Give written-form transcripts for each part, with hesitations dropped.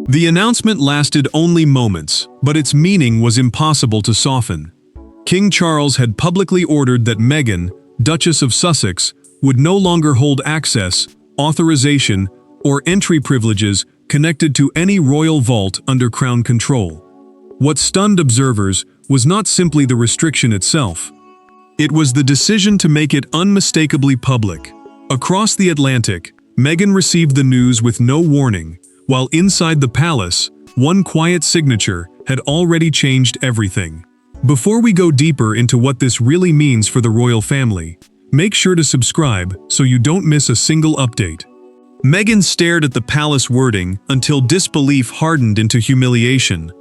The announcement lasted only moments, but its meaning was impossible to soften. King Charles had publicly ordered that Meghan, Duchess of Sussex, would no longer hold access, authorization, or entry privileges connected to any royal vault under Crown control. What stunned observers was not simply the restriction itself. It was the decision to make it unmistakably public. Across the Atlantic, Meghan received the news with no warning, while inside the palace, one quiet signature had already changed everything. Before we go deeper into what this really means for the royal family, make sure to subscribe so you don't miss a single update. Meghan stared at the palace wording until disbelief hardened into humiliation.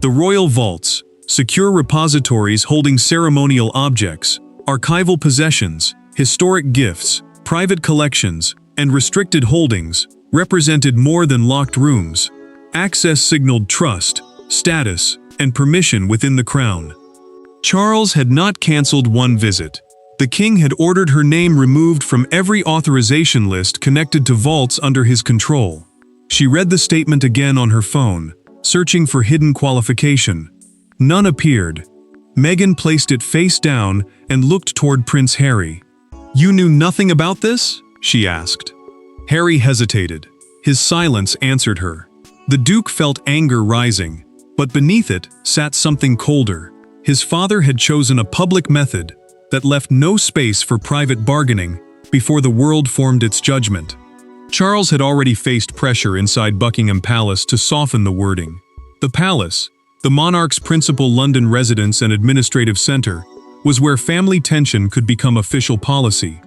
The royal vaults, secure repositories holding ceremonial objects, archival possessions, historic gifts, private collections, and restricted holdings, represented more than locked rooms. Access signaled trust, status, and permission within the crown. Charles had not cancelled one visit. The king had ordered her name removed from every authorization list connected to vaults under his control. She read the statement again on her phone, searching for hidden qualification. None appeared. Meghan placed it face down and looked toward Prince Harry. "You knew nothing about this?" she asked. Harry hesitated. His silence answered her. The Duke felt anger rising, but beneath it sat something colder. His father had chosen a public method that left no space for private bargaining before the world formed its judgment. Charles had already faced pressure inside Buckingham Palace to soften the wording. The palace, the monarch's principal London residence and administrative center, was where family tension could become official policy.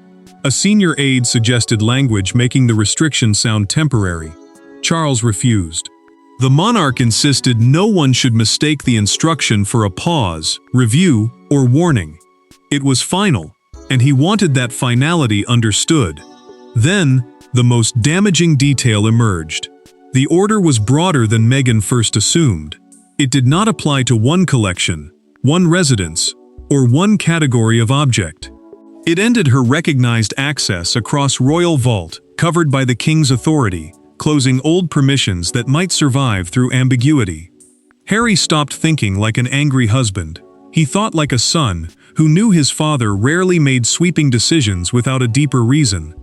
A senior aide suggested language making the restriction sound temporary. Charles refused. The monarch insisted no one should mistake the instruction for a pause, review, or warning. It was final, and he wanted that finality understood. Then, the most damaging detail emerged. The order was broader than Meghan first assumed. It did not apply to one collection, one residence, or one category of object. It ended her recognized access across royal vault, covered by the king's authority, closing old permissions that might survive through ambiguity. Harry stopped thinking like an angry husband. He thought like a son, who knew his father rarely made sweeping decisions without a deeper reason.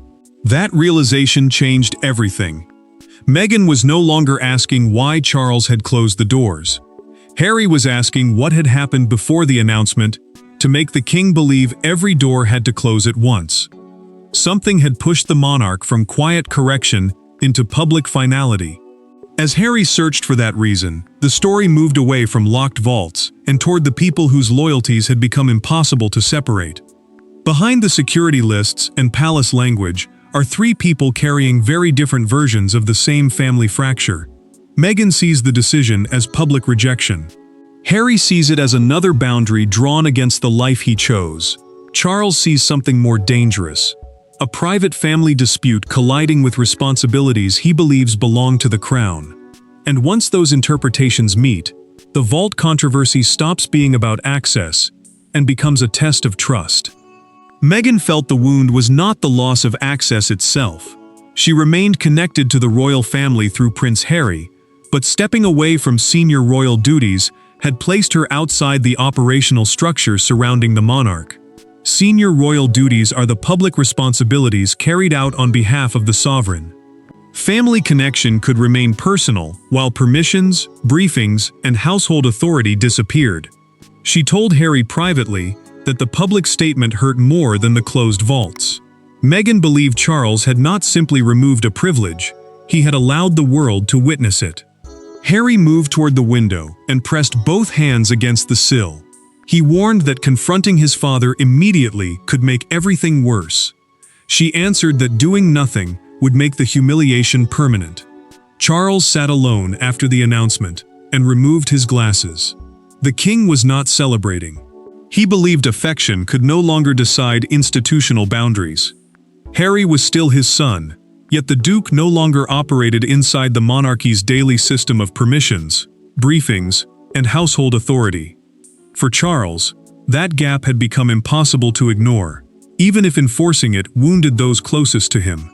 That realization changed everything. Meghan was no longer asking why Charles had closed the doors. Harry was asking what had happened before the announcement to make the king believe every door had to close at once. Something had pushed the monarch from quiet correction into public finality. As Harry searched for that reason, the story moved away from locked vaults and toward the people whose loyalties had become impossible to separate. Behind the security lists and palace language are three people carrying very different versions of the same family fracture. Meghan sees the decision as public rejection. Harry sees it as another boundary drawn against the life he chose. Charles sees something more dangerous. A private family dispute colliding with responsibilities he believes belong to the crown. And once those interpretations meet, the vault controversy stops being about access and becomes a test of trust. Meghan felt the wound was not the loss of access itself. She remained connected to the royal family through Prince Harry, but stepping away from senior royal duties had placed her outside the operational structure surrounding the monarch. Senior royal duties are the public responsibilities carried out on behalf of the sovereign. Family connection could remain personal, while permissions, briefings, and household authority disappeared. She told Harry privately that the public statement hurt more than the closed vaults. Meghan believed Charles had not simply removed a privilege, he had allowed the world to witness it. Harry moved toward the window and pressed both hands against the sill. He warned that confronting his father immediately could make everything worse. She answered that doing nothing would make the humiliation permanent. Charles sat alone after the announcement and removed his glasses. The king was not celebrating. He believed affection could no longer decide institutional boundaries. Harry was still his son, yet the Duke no longer operated inside the monarchy's daily system of permissions, briefings, and household authority. For Charles, that gap had become impossible to ignore, even if enforcing it wounded those closest to him.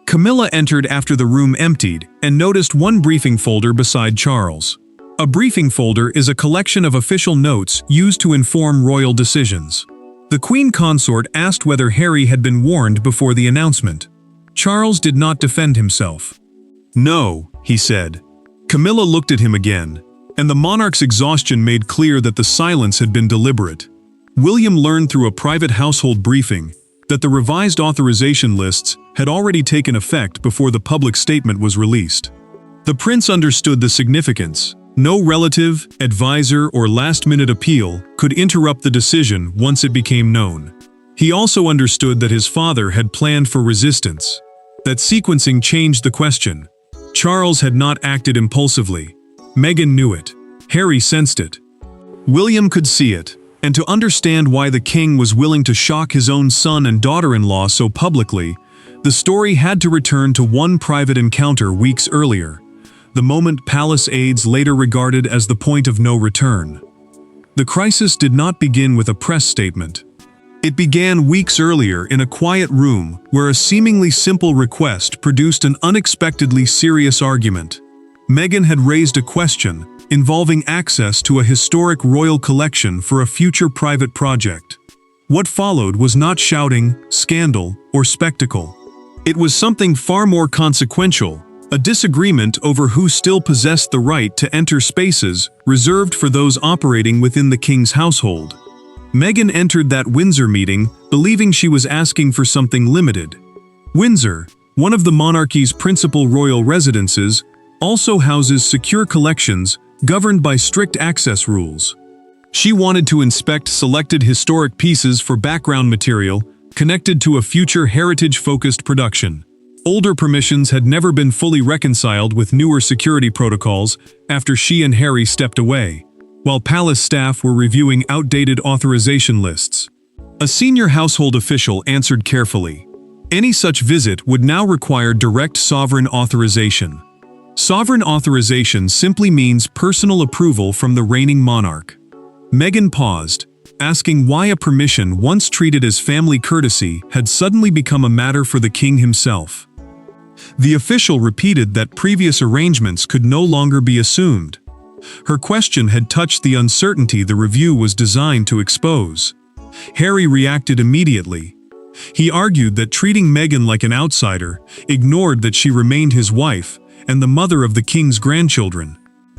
Camilla entered after the room emptied and noticed one briefing folder beside Charles. A briefing folder is a collection of official notes used to inform royal decisions. The Queen Consort asked whether Harry had been warned before the announcement. Charles did not defend himself. "No," he said. Camilla looked at him again, and the monarch's exhaustion made clear that the silence had been deliberate. William learned through a private household briefing that the revised authorization lists had already taken effect before the public statement was released. The prince understood the significance. No relative, advisor, or last-minute appeal could interrupt the decision once it became known. He also understood that his father had planned for resistance. That sequencing changed the question. Charles had not acted impulsively. Meghan knew it. Harry sensed it. William could see it, and to understand why the king was willing to shock his own son and daughter-in-law so publicly, the story had to return to one private encounter weeks earlier, the moment palace aides later regarded as the point of no return. The crisis did not begin with a press statement. It began weeks earlier in a quiet room where a seemingly simple request produced an unexpectedly serious argument. Meghan had raised a question involving access to a historic royal collection for a future private project. What followed was not shouting, scandal, or spectacle. It was something far more consequential, a disagreement over who still possessed the right to enter spaces reserved for those operating within the king's household. Meghan entered that Windsor meeting believing she was asking for something limited. Windsor, one of the monarchy's principal royal residences, also houses secure collections governed by strict access rules. She wanted to inspect selected historic pieces for background material connected to a future heritage-focused production. Older permissions had never been fully reconciled with newer security protocols after she and Harry stepped away, while palace staff were reviewing outdated authorization lists. A senior household official answered carefully. Any such visit would now require direct sovereign authorization. Sovereign authorization simply means personal approval from the reigning monarch. Meghan paused, asking why a permission once treated as family courtesy had suddenly become a matter for the king himself. The official repeated that previous arrangements could no longer be assumed. Her question had touched the uncertainty the review was designed to expose. Harry reacted immediately. He argued that treating Meghan like an outsider ignored that she remained his wife and the mother of the king's grandchildren.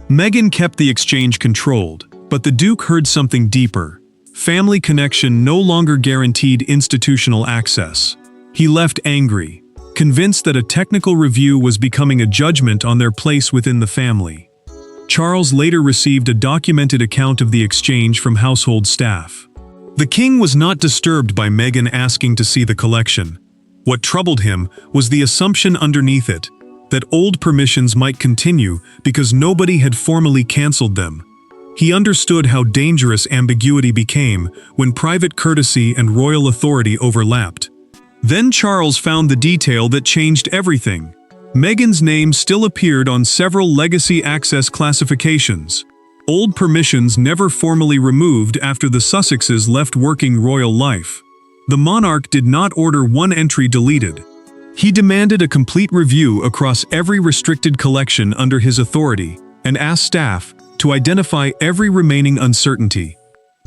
Meghan kept the exchange controlled, but the Duke heard something deeper. Family connection no longer guaranteed institutional access. He left angry, convinced that a technical review was becoming a judgment on their place within the family. Charles later received a documented account of the exchange from household staff. The king was not disturbed by Meghan asking to see the collection. What troubled him was the assumption underneath it, that old permissions might continue because nobody had formally cancelled them. He understood how dangerous ambiguity became when private courtesy and royal authority overlapped. Then Charles found the detail that changed everything. Meghan's name still appeared on several legacy access classifications. Old permissions never formally removed after the Sussexes left working royal life. The monarch did not order one entry deleted. He demanded a complete review across every restricted collection under his authority and asked staff to identify every remaining uncertainty.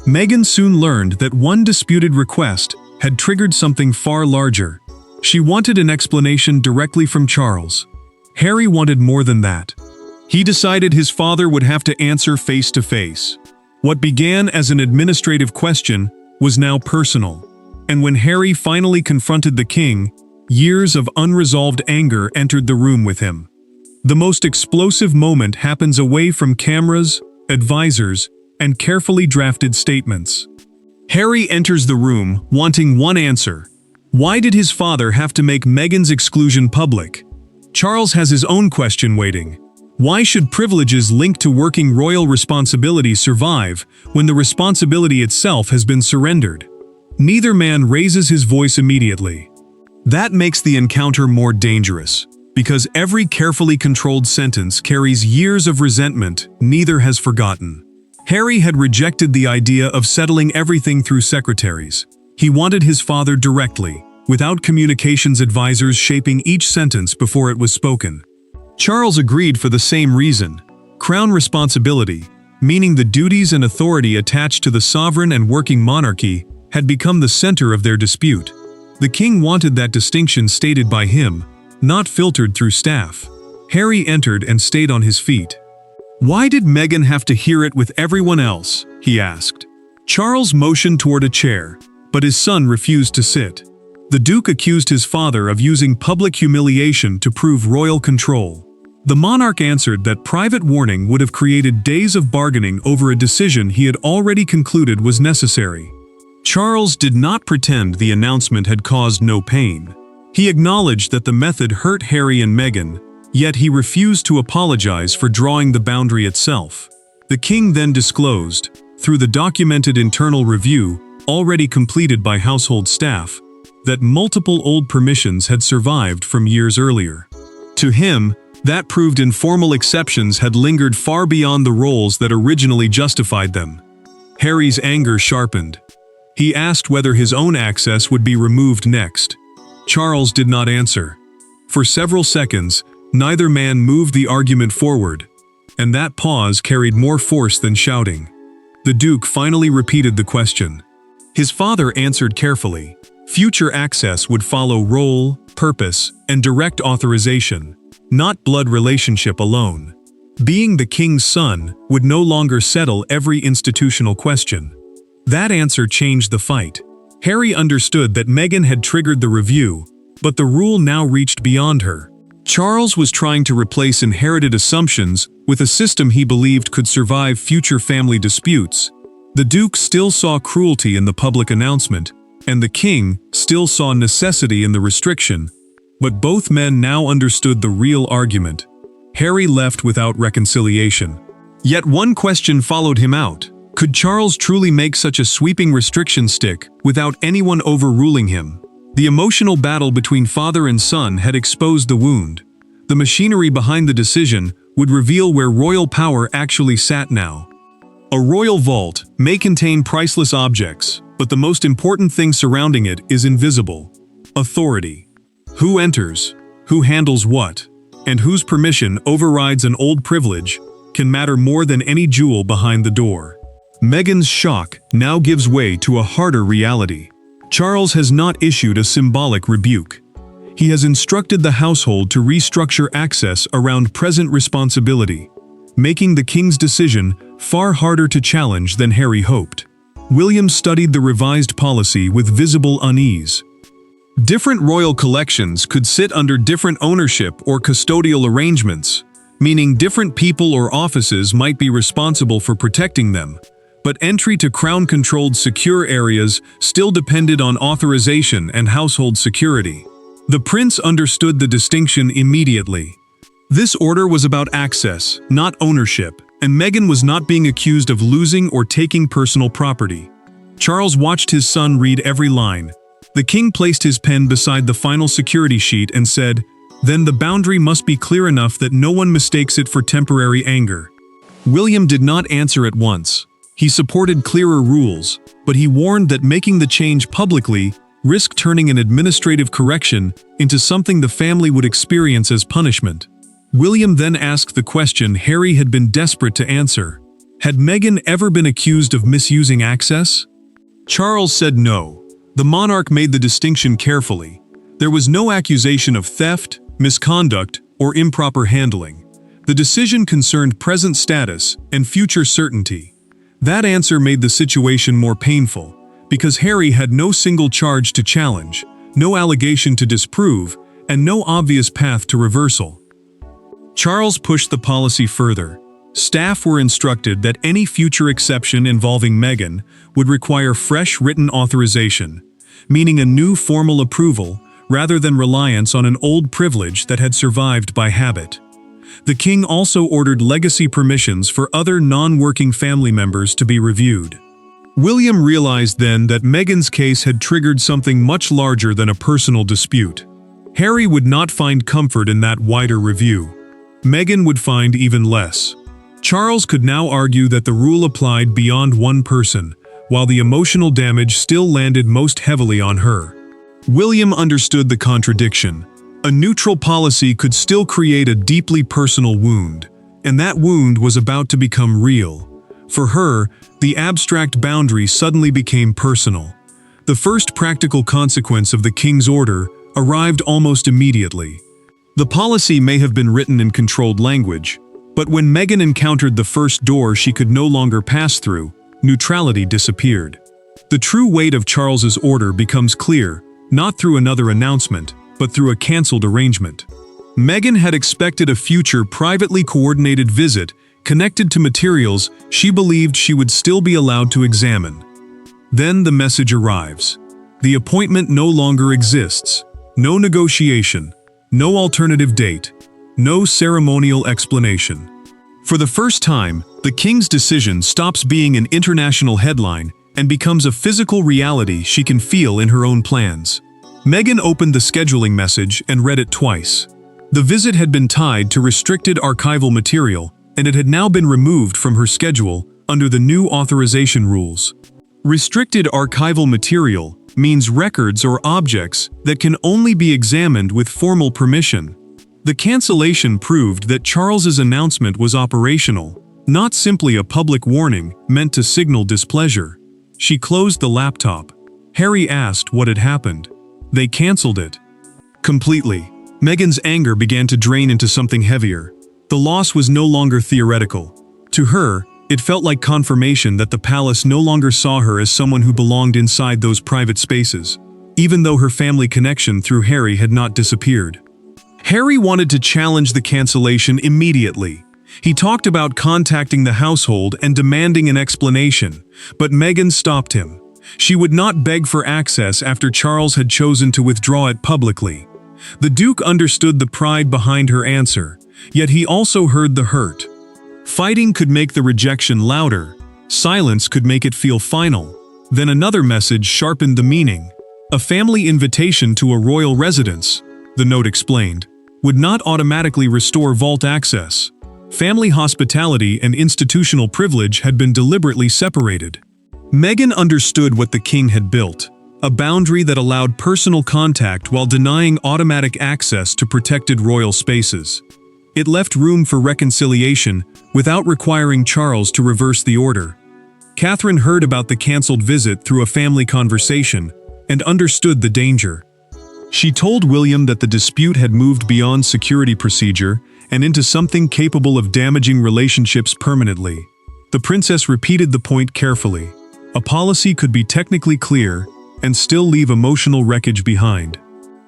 Meghan soon learned that one disputed request had triggered something far larger. She wanted an explanation directly from Charles. Harry wanted more than that. He decided his father would have to answer face to face. What began as an administrative question was now personal. And when Harry finally confronted the king, years of unresolved anger entered the room with him. The most explosive moment happens away from cameras, advisors, and carefully drafted statements. Harry enters the room wanting one answer. Why did his father have to make Meghan's exclusion public? Charles has his own question waiting. Why should privileges linked to working royal responsibility survive when the responsibility itself has been surrendered? Neither man raises his voice immediately. That makes the encounter more dangerous, because every carefully controlled sentence carries years of resentment neither has forgotten. Harry had rejected the idea of settling everything through secretaries. He wanted his father directly, without communications advisors shaping each sentence before it was spoken. Charles agreed for the same reason: crown responsibility, meaning the duties and authority attached to the sovereign and working monarchy, had become the center of their dispute. The king wanted that distinction stated by him, not filtered through staff. Harry entered and stayed on his feet. "Why did Meghan have to hear it with everyone else?" he asked. Charles motioned toward a chair, but his son refused to sit. The Duke accused his father of using public humiliation to prove royal control. The monarch answered that private warning would have created days of bargaining over a decision he had already concluded was necessary. Charles did not pretend the announcement had caused no pain. He acknowledged that the method hurt Harry and Meghan, yet he refused to apologize for drawing the boundary itself. The king then disclosed, through the documented internal review, already completed by household staff, that multiple old permissions had survived from years earlier. To him, that proved informal exceptions had lingered far beyond the roles that originally justified them. Harry's anger sharpened. He asked whether his own access would be removed next. Charles did not answer. For several seconds, neither man moved the argument forward, and that pause carried more force than shouting. The Duke finally repeated the question. His father answered carefully. Future access would follow role, purpose, and direct authorization, not blood relationship alone. Being the king's son would no longer settle every institutional question. That answer changed the fight. Harry understood that Meghan had triggered the review, but the rule now reached beyond her. Charles was trying to replace inherited assumptions with a system he believed could survive future family disputes. The Duke still saw cruelty in the public announcement, and the king still saw necessity in the restriction, but both men now understood the real argument. Harry left without reconciliation. Yet one question followed him out. Could Charles truly make such a sweeping restriction stick without anyone overruling him? The emotional battle between father and son had exposed the wound. The machinery behind the decision would reveal where royal power actually sat now. A royal vault may contain priceless objects, but the most important thing surrounding it is invisible: authority. Who enters, who handles what, and whose permission overrides an old privilege can matter more than any jewel behind the door. Meghan's shock now gives way to a harder reality. Charles has not issued a symbolic rebuke. He has instructed the household to restructure access around present responsibility, making the king's decision far harder to challenge than Harry hoped. William studied the revised policy with visible unease. Different royal collections could sit under different ownership or custodial arrangements, meaning different people or offices might be responsible for protecting them, but entry to crown-controlled secure areas still depended on authorization and household security. The prince understood the distinction immediately. This order was about access, not ownership, and Meghan was not being accused of losing or taking personal property. Charles watched his son read every line. The king placed his pen beside the final security sheet and said, "Then the boundary must be clear enough that no one mistakes it for temporary anger." William did not answer at once. He supported clearer rules, but he warned that making the change publicly risked turning an administrative correction into something the family would experience as punishment. William then asked the question Harry had been desperate to answer. Had Meghan ever been accused of misusing access? Charles said no. The monarch made the distinction carefully. There was no accusation of theft, misconduct, or improper handling. The decision concerned present status and future certainty. That answer made the situation more painful, because Harry had no single charge to challenge, no allegation to disprove, and no obvious path to reversal. Charles pushed the policy further. Staff were instructed that any future exception involving Meghan would require fresh written authorization, meaning a new formal approval rather than reliance on an old privilege that had survived by habit. The king also ordered legacy permissions for other non-working family members to be reviewed. William realized then that Meghan's case had triggered something much larger than a personal dispute. Harry would not find comfort in that wider review. Meghan would find even less. Charles could now argue that the rule applied beyond one person, while the emotional damage still landed most heavily on her. William understood the contradiction. A neutral policy could still create a deeply personal wound, and that wound was about to become real. For her, the abstract boundary suddenly became personal. The first practical consequence of the king's order arrived almost immediately. The policy may have been written in controlled language, but when Meghan encountered the first door she could no longer pass through, neutrality disappeared. The true weight of Charles's order becomes clear, not through another announcement, but through a cancelled arrangement. Meghan had expected a future privately coordinated visit connected to materials she believed she would still be allowed to examine. Then the message arrives. The appointment no longer exists. No negotiation, no alternative date, no ceremonial explanation. For the first time, the king's decision stops being an international headline and becomes a physical reality she can feel in her own plans. Meghan opened the scheduling message and read it twice. The visit had been tied to restricted archival material, and it had now been removed from her schedule under the new authorization rules. Restricted archival material means records or objects that can only be examined with formal permission. The cancellation proved that Charles's announcement was operational, not simply a public warning meant to signal displeasure. She closed the laptop. Harry asked what had happened. They cancelled it. Completely. Meghan's anger began to drain into something heavier. The loss was no longer theoretical. To her, it felt like confirmation that the palace no longer saw her as someone who belonged inside those private spaces, even though her family connection through Harry had not disappeared. Harry wanted to challenge the cancellation immediately. He talked about contacting the household and demanding an explanation, but Meghan stopped him. She would not beg for access after Charles had chosen to withdraw it publicly. The Duke understood the pride behind her answer, yet he also heard the hurt. Fighting could make the rejection louder. Silence could make it feel final. Then another message sharpened the meaning. A family invitation to a royal residence, the note explained, would not automatically restore vault access. Family hospitality and institutional privilege had been deliberately separated. Meghan understood what the king had built, a boundary that allowed personal contact while denying automatic access to protected royal spaces. It left room for reconciliation without requiring Charles to reverse the order. Catherine heard about the cancelled visit through a family conversation and understood the danger. She told William that the dispute had moved beyond security procedure and into something capable of damaging relationships permanently. The princess repeated the point carefully. A policy could be technically clear and still leave emotional wreckage behind.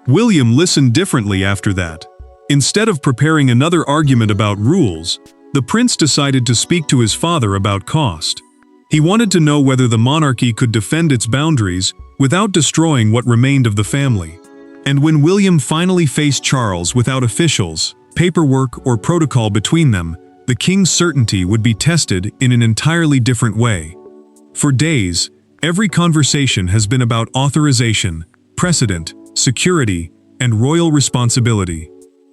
William listened differently after that. Instead of preparing another argument about rules, the prince decided to speak to his father about cost. He wanted to know whether the monarchy could defend its boundaries without destroying what remained of the family. And when William finally faced Charles without officials, paperwork, or protocol between them, the king's certainty would be tested in an entirely different way. For days, every conversation has been about authorization, precedent, security, and royal responsibility.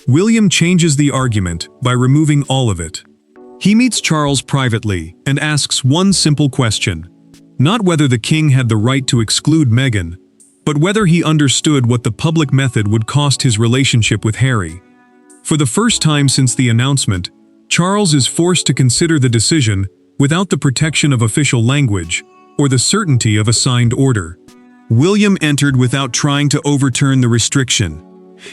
William changes the argument by removing all of it. He meets Charles privately and asks one simple question. Not whether the king had the right to exclude Meghan, but whether he understood what the public method would cost his relationship with Harry. For the first time since the announcement, Charles is forced to consider the decision without the protection of official language or the certainty of a signed order. William entered without trying to overturn the restriction.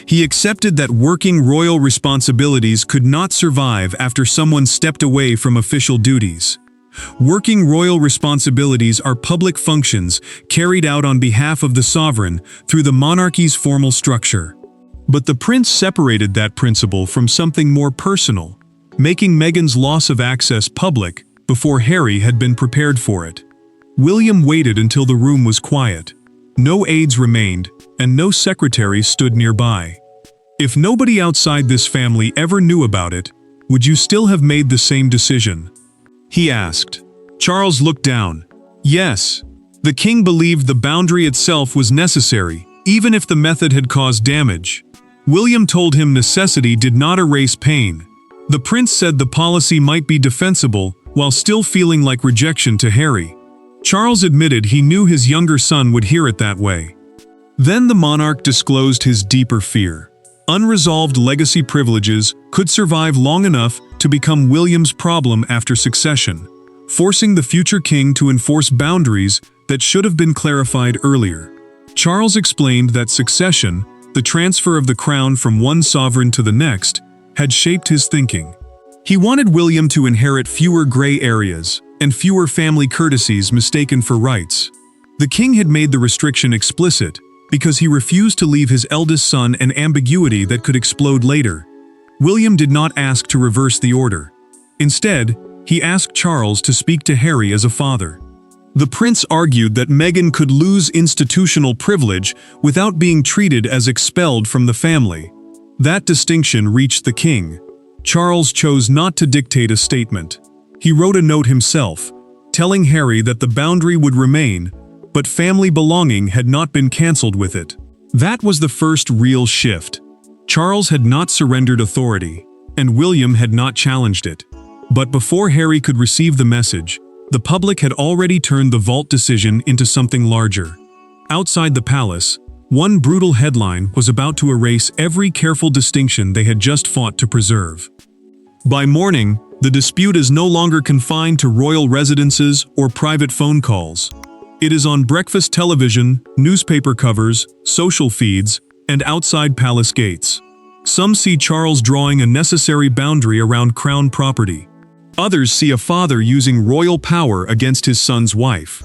He accepted that working royal responsibilities could not survive after someone stepped away from official duties. Working royal responsibilities are public functions carried out on behalf of the sovereign through the monarchy's formal structure. But the prince separated that principle from something more personal, making Meghan's loss of access public before Harry had been prepared for it. William waited until the room was quiet. No aides remained, and no secretaries stood nearby. If nobody outside this family ever knew about it, would you still have made the same decision? He asked. Charles looked down. Yes. The king believed the boundary itself was necessary, even if the method had caused damage. William told him necessity did not erase pain. The prince said the policy might be defensible while still feeling like rejection to Harry. Charles admitted he knew his younger son would hear it that way. Then the monarch disclosed his deeper fear. Unresolved legacy privileges could survive long enough to become William's problem after succession, forcing the future king to enforce boundaries that should have been clarified earlier. Charles explained that succession, the transfer of the crown from one sovereign to the next, had shaped his thinking. He wanted William to inherit fewer gray areas and fewer family courtesies mistaken for rights. The king had made the restriction explicit because he refused to leave his eldest son an ambiguity that could explode later. William did not ask to reverse the order. Instead, he asked Charles to speak to Harry as a father. The prince argued that Meghan could lose institutional privilege without being treated as expelled from the family. That distinction reached the king. Charles chose not to dictate a statement. He wrote a note himself, telling Harry that the boundary would remain, but family belonging had not been cancelled with it. That was the first real shift. Charles had not surrendered authority, and William had not challenged it. But before Harry could receive the message, the public had already turned the vault decision into something larger. Outside the palace, one brutal headline was about to erase every careful distinction they had just fought to preserve. By morning, the dispute is no longer confined to royal residences or private phone calls. It is on breakfast television, newspaper covers, social feeds, and outside palace gates. Some see Charles drawing a necessary boundary around crown property. Others see a father using royal power against his son's wife.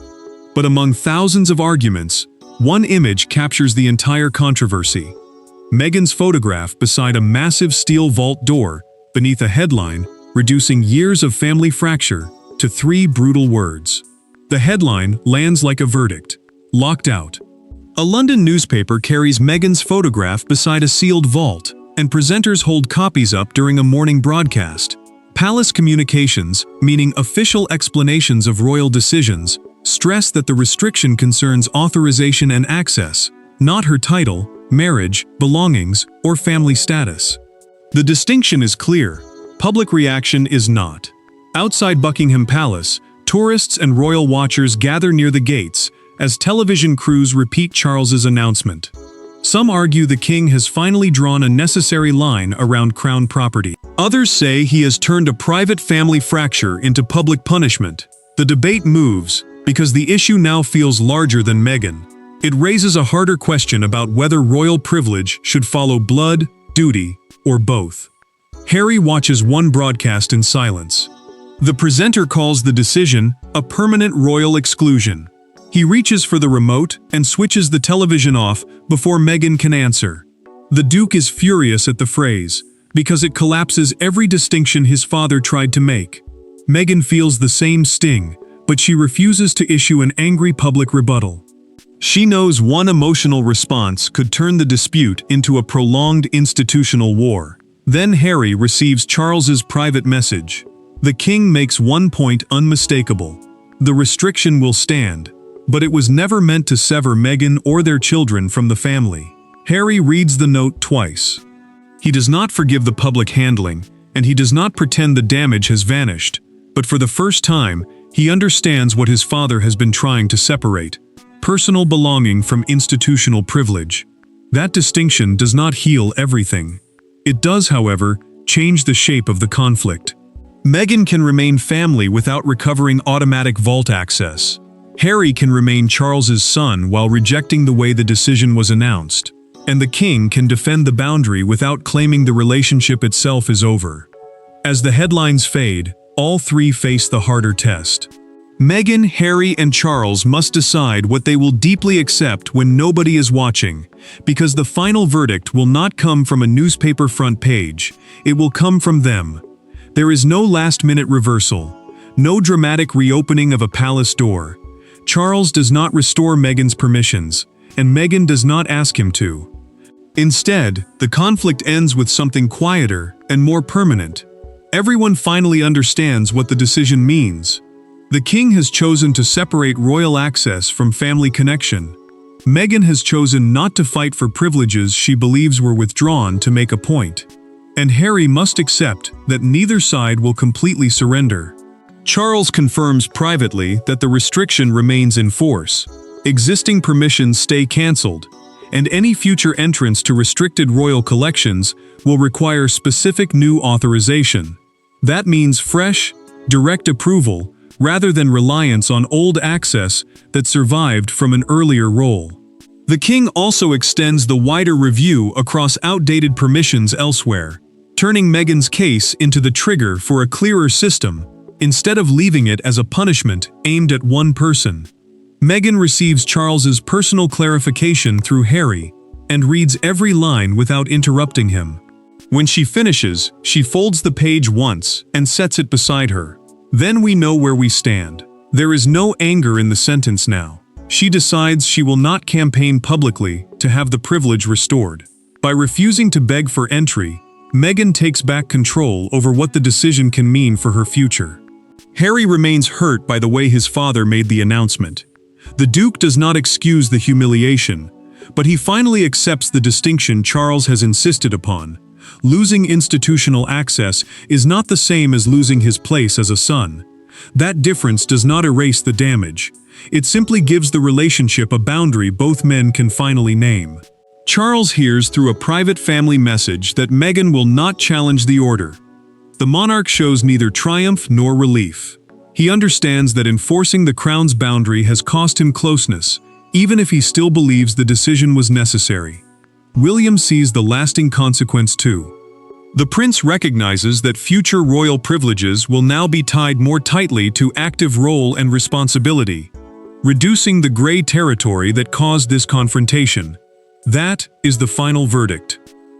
But among thousands of arguments, one image captures the entire controversy. Meghan's photograph beside a massive steel vault door, beneath a headline, reducing years of family fracture to 3 brutal words. The headline lands like a verdict: locked out. A London newspaper carries Meghan's photograph beside a sealed vault, and presenters hold copies up during a morning broadcast. Palace communications, meaning official explanations of royal decisions, stress that the restriction concerns authorization and access, not her title, marriage, belongings, or family status. The distinction is clear. Public reaction is not. Outside Buckingham Palace, tourists and royal watchers gather near the gates as television crews repeat Charles's announcement. Some argue the king has finally drawn a necessary line around crown property. Others say he has turned a private family fracture into public punishment. The debate moves because the issue now feels larger than Meghan. It raises a harder question about whether royal privilege should follow blood, duty, or both. Harry watches one broadcast in silence. The presenter calls the decision a permanent royal exclusion. He reaches for the remote and switches the television off before Meghan can answer. The Duke is furious at the phrase, because it collapses every distinction his father tried to make. Meghan feels the same sting, but she refuses to issue an angry public rebuttal. She knows one emotional response could turn the dispute into a prolonged institutional war. Then Harry receives Charles's private message. The king makes one point unmistakable: the restriction will stand, but it was never meant to sever Meghan or their children from the family. Harry reads the note twice. He does not forgive the public handling, and he does not pretend the damage has vanished, but for the first time, he understands what his father has been trying to separate: personal belonging from institutional privilege. That distinction does not heal everything. It does, however, change the shape of the conflict. Meghan can remain family without recovering automatic vault access. Harry can remain Charles's son while rejecting the way the decision was announced. And the king can defend the boundary without claiming the relationship itself is over. As the headlines fade, all three face the harder test. Meghan, Harry, and Charles must decide what they will deeply accept when nobody is watching, because the final verdict will not come from a newspaper front page. It will come from them. There is no last-minute reversal, no dramatic reopening of a palace door. Charles does not restore Meghan's permissions, and Meghan does not ask him to. Instead, the conflict ends with something quieter and more permanent. Everyone finally understands what the decision means. The king has chosen to separate royal access from family connection. Meghan has chosen not to fight for privileges she believes were withdrawn to make a point. And Harry must accept that neither side will completely surrender. Charles confirms privately that the restriction remains in force. Existing permissions stay cancelled, and any future entrance to restricted royal collections will require specific new authorization. That means fresh, direct approval, rather than reliance on old access that survived from an earlier role. The king also extends the wider review across outdated permissions elsewhere, turning Meghan's case into the trigger for a clearer system, instead of leaving it as a punishment aimed at one person. Meghan receives Charles's personal clarification through Harry and reads every line without interrupting him. When she finishes, she folds the page once and sets it beside her. Then we know where we stand. There is no anger in the sentence now. She decides she will not campaign publicly to have the privilege restored. By refusing to beg for entry, Meghan takes back control over what the decision can mean for her future. Harry remains hurt by the way his father made the announcement. The Duke does not excuse the humiliation, but he finally accepts the distinction Charles has insisted upon. Losing institutional access is not the same as losing his place as a son. That difference does not erase the damage. It simply gives the relationship a boundary both men can finally name. Charles hears through a private family message that Meghan will not challenge the order. The monarch shows neither triumph nor relief. He understands that enforcing the crown's boundary has cost him closeness, even if he still believes the decision was necessary. William sees the lasting consequence too. The prince recognizes that future royal privileges will now be tied more tightly to active role and responsibility, reducing the gray territory that caused this confrontation. That is the final verdict.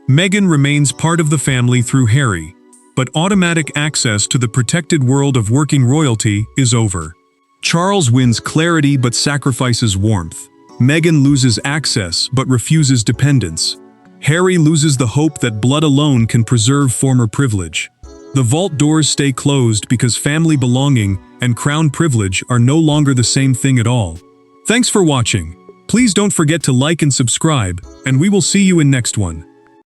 Meghan remains part of the family through Harry, but automatic access to the protected world of working royalty is over. Charles wins clarity but sacrifices warmth. Meghan loses access but refuses dependence. Harry loses the hope that blood alone can preserve former privilege. The vault doors stay closed because family belonging and crown privilege are no longer the same thing at all. Thanks for watching. Please don't forget to like and subscribe, and we will see you in next one.